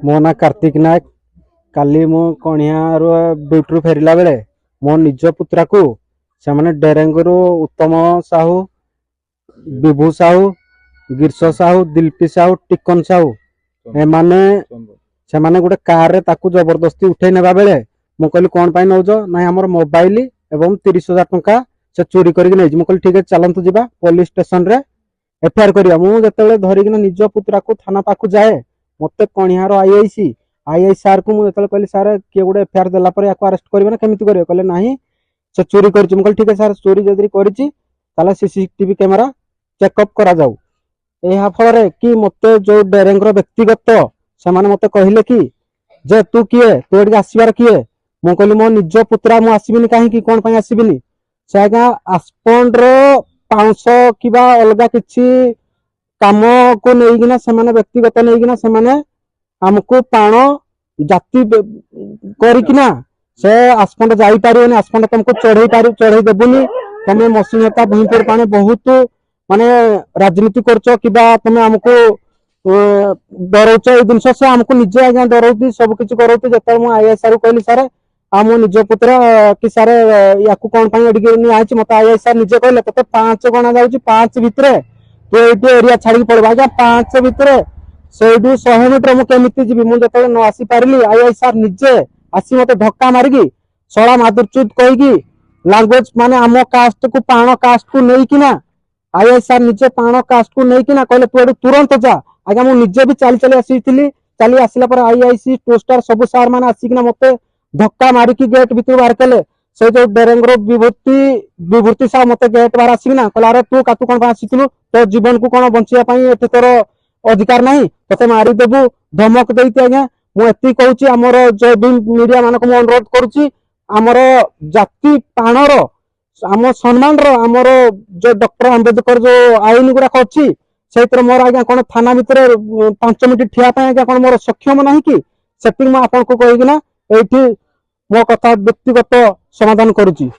मो ना कार्तिक नायक। काली मु कणिया ड्यूटी फेरला बेले मो निज पुत्रा को से माने डेरेंगरू उत्तम साहू, विभू साहू, गिरश साहू, दिल्पी साहू, टिकन साहू से माने गोटे कार रे ताकू जबरदस्ती उठे नेबा बेले मु कहली कौन पाई नौज ना हमर मोबाइल एवं 30,000 टंका से चोरी करके नहीं। मु कहली ठीक है चलतु जीवा पुलिस स्टेशन रे एफआईआर करिया। मु जतले धरिकिना निज पुत्रा को थाना पाखु जाए मते कणियार आईआई सार को मुझे कहली सार किए गोटे एफआईआर देला पर याको अरेस्ट करिवे ना केमिति करिवे कहले नाही से चोरी करछि। मु कहली ठीक है सर चोरी जदि करछि ताला सीसीटीवी कैमरा चेकअप करा जाऊ। एहा फल रे कि मते जो डेरेंगर व्यक्तिगत से माने मते कहिले कि जे तू किए तू एडी आसीबार किए। मु कहली मो निज पुत्रा मु आसीबिनी काहे कि कोन पई आसीबिनी से आगा आस्पंड रो 500 किबा अलगा किछि काम को नेइगिना से माने व्यक्तिगत नेइगिना से माने हमको पाण जाति करिकिना से आस्पंड जाई पारियोनी। आस्पंड तुमको चढ़ई देबुनी तमे मसीनेता भीमपुर पाने बहुत माने राजनीति करछो किबा तमे हमको डरौछ ए दिन से हमको निजे आज्ञा डरौती सब किछि करौती। जत मु आईएसआर कहली सर आ मो निज पुत्र कि सर याकू कोन पई एडिके नि आछि मते आईएसआर निजे कहले तते 5 गणा जाउची 5 भितरे तो एटी एरिया छाड़ी पड़बा आज्ञा 5 भितरे सेडू 100 मीटर मु केमिति जीवी। मु जत न आसी पारली आईएसआर निजे आसी मते धक्का मारिकी सळा मादुरचुत कहिकी लैंग्वेज माने आमो कास्ट को पाण कास्ट को नै किना आईएसआर निजे पाण कास्ट को नै किना कहले तू एडू तुरंत जा। आज्ञा मु निजे भी चली आसीथिली चली आसिला पर आईआईसी टू स्टार सब सार माने आसीकिना मते धक्का मारिकी गेट भितर बाहर कले। से जो डेरेंगर विभूति साह मते गेट बाहर आसीकिना कहला अरे तू कातु कोन आसीथिलु तो जीवन को कोन बंचिया पई एते तोर अधिकार नाही तते मारी देबू धमक देइते। आज्ञा मु एति कहूची हमर जो मीडिया मानक मु अनुरोध करूची हमर जाति पाणर आम सम्मान रो हमर जो डॉक्टर अंबेडकर जो आईन गुडा अछि सेतर मोर आज्ञा कोन थाना भितर 5 मिनिट ठिया पई आज्ञा कोन मोर सक्षम नाही कि सेटिंग म आपन को कहिगिना एठी मो कथा व्यक्तिगत समाधान करूची।